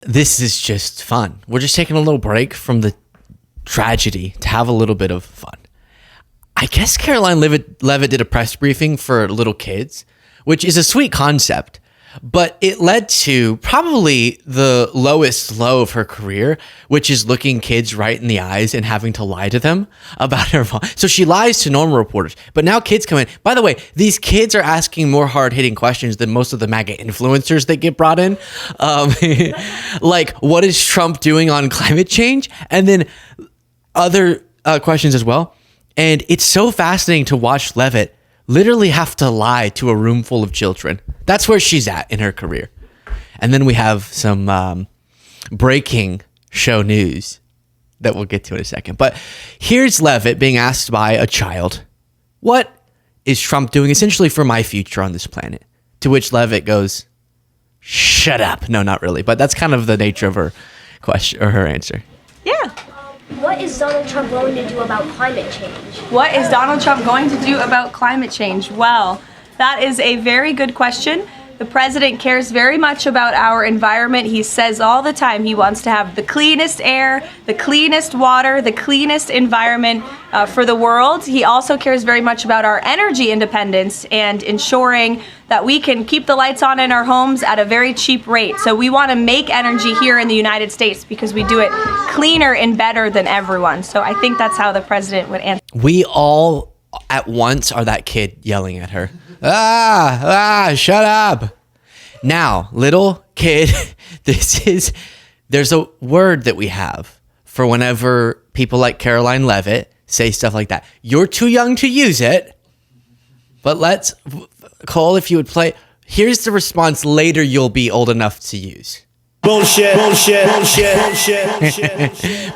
this is just fun. We're just taking a little break from the tragedy to have a little bit of fun. I guess Karoline Leavitt did a press briefing for little kids, which is a sweet concept, but it led to probably the lowest low of her career, which is looking kids right in the eyes and having to lie to them about her. So she lies to normal reporters, but now kids come in. By the way, these kids are asking more hard-hitting questions than most of the MAGA influencers that get brought in. Like, what is Trump doing on climate change? And then other questions as well. And it's so fascinating to watch Leavitt literally have to lie to a room full of children. That's where she's at in her career. And then we have some breaking show news that we'll get to in a second. But here's Leavitt being asked by a child, what is Trump doing essentially for my future on this planet? To which Leavitt goes, shut up. No, not really. But that's kind of the nature of her question or her answer. Yeah. What is Donald Trump going to do about climate change? What is Donald Trump going to do about climate change? Well, that is a very good question. The president cares very much about our environment. He says all the time he wants to have the cleanest air, the cleanest water, the cleanest environment for the world. He also cares very much about our energy independence and ensuring that we can keep the lights on in our homes at a very cheap rate. So we want to make energy here in the United States because we do it cleaner and better than everyone. So I think that's how the president would answer. We all at once are that kid yelling at her. Shut up. Now, little kid, there's a word that we have for whenever people like Karoline Leavitt say stuff like that. You're too young to use it, but Cole, if you would play, here's the response later you'll be old enough to use. Bullshit.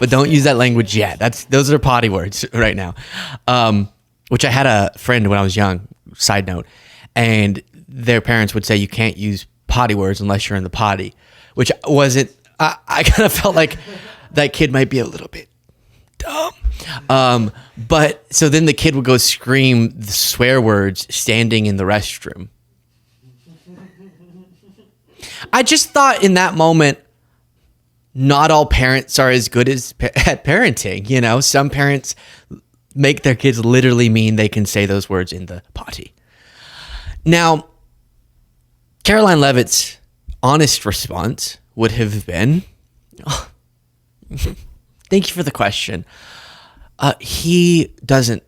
But don't use that language yet. Those are potty words right now. Which I had a friend when I was young, side note, and their parents would say you can't use potty words unless you're in the potty, which wasn't, I kind of felt like that kid might be a little bit dumb. But so then the kid would go scream the swear words standing in the restroom. I just thought in that moment, not all parents are as good at parenting. You know, some parents make their kids literally mean they can say those words in the potty. Now, Karoline Leavitt's honest response would have been, thank you for the question. He doesn't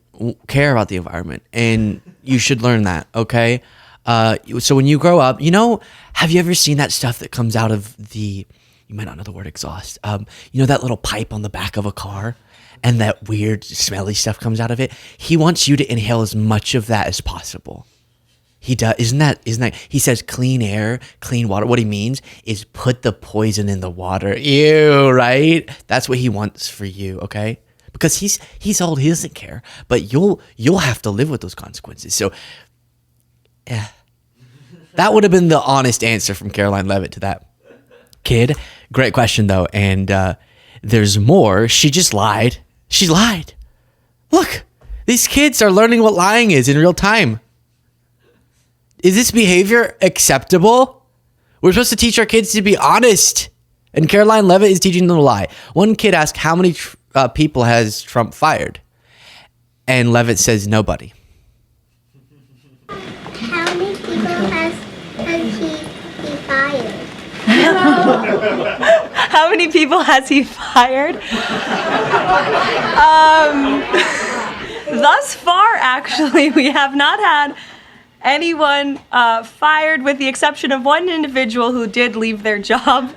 care about the environment, and you should learn that, okay? So when you grow up, have you ever seen that stuff that comes out of you might not know the word exhaust, that little pipe on the back of a car? And that weird smelly stuff comes out of it. He wants you to inhale as much of that as possible. He does. Isn't that? He says clean air, clean water. What he means is put the poison in the water. Ew, right? That's what he wants for you, okay? Because he's old, he doesn't care. But you'll have to live with those consequences. So, yeah. That would have been the honest answer from Karoline Leavitt to that kid. Great question though, and there's more. She just lied. She lied. Look, these kids are learning what lying is in real time. Is this behavior acceptable? We're supposed to teach our kids to be honest. And Karoline Leavitt is teaching them to lie. One kid asked, how many people has Trump fired? And Leavitt says, nobody. How many people has he fired? How many people has he fired? Thus far, actually, we have not had anyone fired, with the exception of one individual who did leave their job.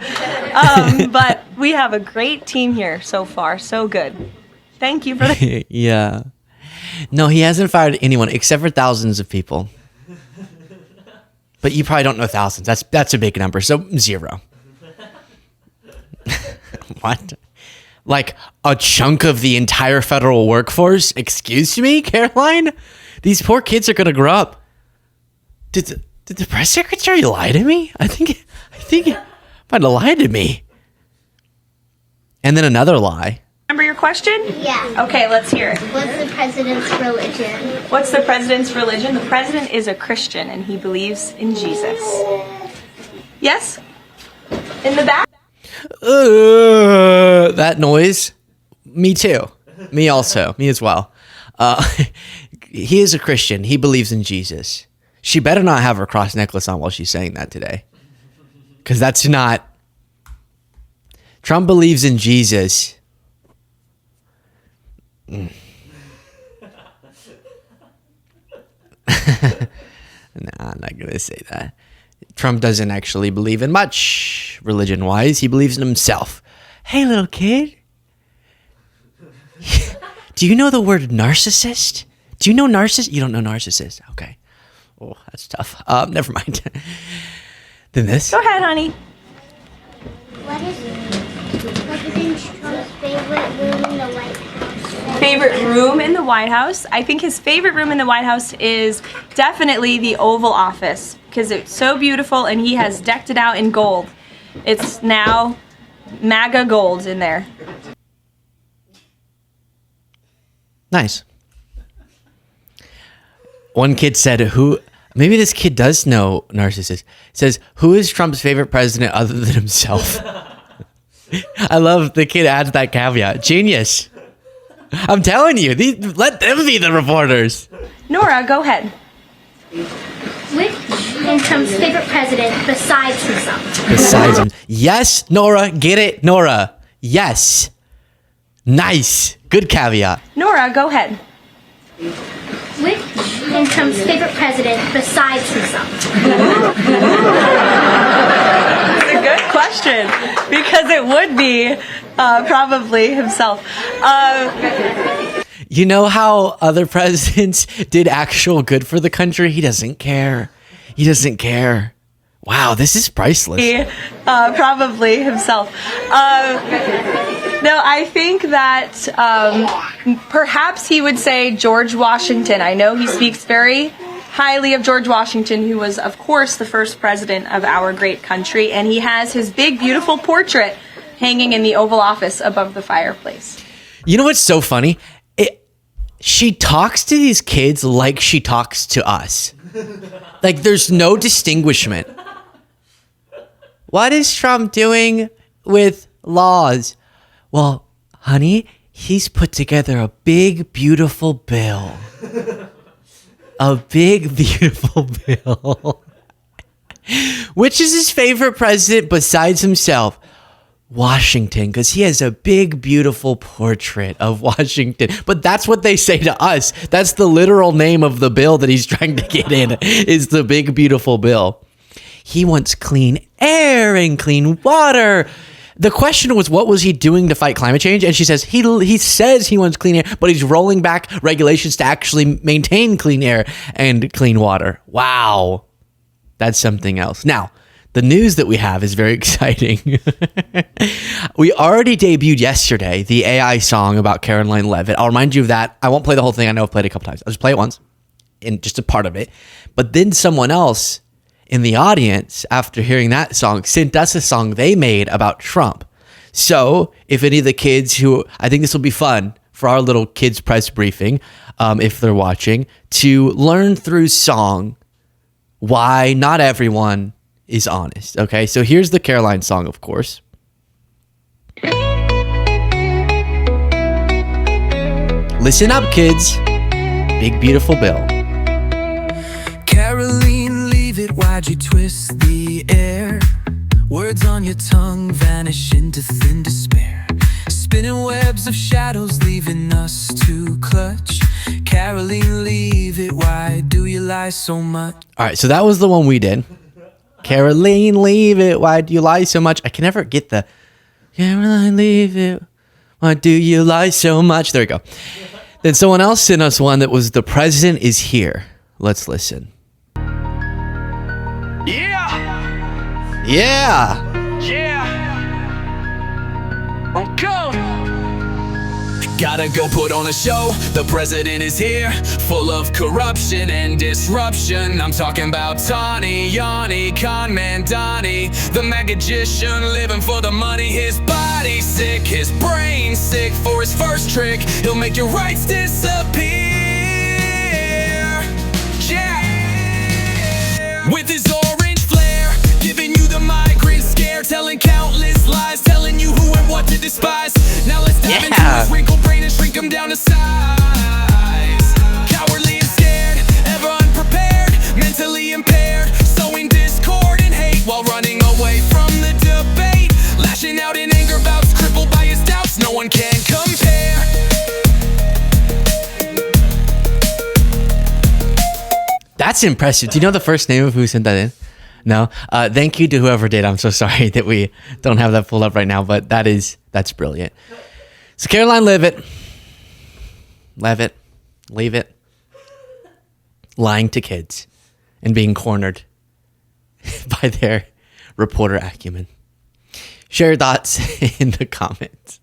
But we have a great team here so far. So good. Thank you for that. Yeah. No, he hasn't fired anyone except for thousands of people. But you probably don't know thousands. That's a big number. So 0. What? Like a chunk of the entire federal workforce? Excuse me, Karoline? These poor kids are going to grow up. Did the press secretary lie to me? I think he might have lied to me. And then another lie. Remember your question? Yeah. Okay, let's hear it. What's the president's religion? What's the president's religion? The president is a Christian and he believes in Jesus. Yes? In the back? That noise. Me too. Me also. Me as well. He is a Christian. He believes in Jesus. She better not have her cross necklace on while she's saying that today. Because that's not... Trump believes in Jesus. Nah, I'm not going to say that. Trump doesn't actually believe in much religion-wise. He believes in himself. Hey, little kid. Do you know the word narcissist? Do you know narcissist? You don't know narcissist. Okay. Oh, that's tough. Never mind. Then this. Go ahead, honey. What is President Trump's favorite room in the White House? Favorite room in the White House? I think his favorite room in the White House is definitely the Oval Office because it's so beautiful and he has decked it out in gold. It's now MAGA gold in there. Nice. One kid said, maybe this kid does know narcissist. Says, who is Trump's favorite president other than himself? I love the kid adds that caveat. Genius. I'm telling you, let them be the reporters. Nora, go ahead. Which is Trump's favorite president besides himself? Besides him. Yes, Nora. Get it, Nora. Yes. Nice. Good caveat. Nora, go ahead. Which is Trump's favorite president besides himself? It's a good question because it would be probably himself. You know how other presidents did actual good for the country? He doesn't care. He doesn't care. Wow, this is priceless. Probably himself. No, I think that perhaps he would say George Washington. I know he speaks very highly of George Washington, who was, of course, the first president of our great country, and he has his big, beautiful portrait hanging in the Oval Office above the fireplace. You know what's so funny? She talks to these kids like she talks to us. Like, there's no distinguishment. What is Trump doing with laws? Well, honey, he's put together a big, beautiful bill. A big, beautiful bill. Which is his favorite president besides himself? Washington, because he has a big, beautiful portrait of Washington. But that's what they say to us. That's the literal name of the bill that he's trying to get in, is the big, beautiful bill. He wants clean air and clean water. The question was, what was he doing to fight climate change? And she says, he says he wants clean air, but he's rolling back regulations to actually maintain clean air and clean water. Wow. That's something else. Now, the news that we have is very exciting. We already debuted yesterday the AI song about Karoline Leavitt. I'll remind you of that. I won't play the whole thing. I know I've played it a couple times. I'll just play it once, in just a part of it. But then someone else in the audience, after hearing that song, sent us a song they made about Trump. So if any of the kids who, I think this will be fun for our little kids press briefing, if they're watching, to learn through song why not everyone is honest. Okay, so here's the Karoline song, of course. Listen up, kids. Big, beautiful bill. Karoline Leavitt, why'd you twist the air? Words on your tongue vanish into thin despair. Spinning webs of shadows leaving us to clutch. Karoline Leavitt, why do you lie so much? All right, so that was the one we did. Karoline Leavitt, why do you lie so much? I can never get the Karoline Leavitt, why do you lie so much? There we go. Then someone else sent us one that was The President is Here. Let's listen. Yeah! Yeah! Yeah! I'm coming! Gotta go put on a show. The president is here, full of corruption and disruption. I'm talking about Tawny, Yanni, Conman, Donnie, the magician living for the money. His body sick, his brain sick. For his first trick, he'll make your rights disappear. Yeah! With his orange flare, giving you the migrant scare, telling countless lies. criticize. Cowardly and scared, ever unprepared, mentally impaired, sowing discord and hate while running away from the debate. Lashing out in anger bouts, crippled by his doubts, no one can compare. That's impressive. Do you know the first name of who sent that in? No. Thank you to whoever did. I'm so sorry that we don't have that pulled up right now, but that's brilliant. So Karoline Leavitt, lying to kids and being cornered by their reporter acumen. Share your thoughts in the comments.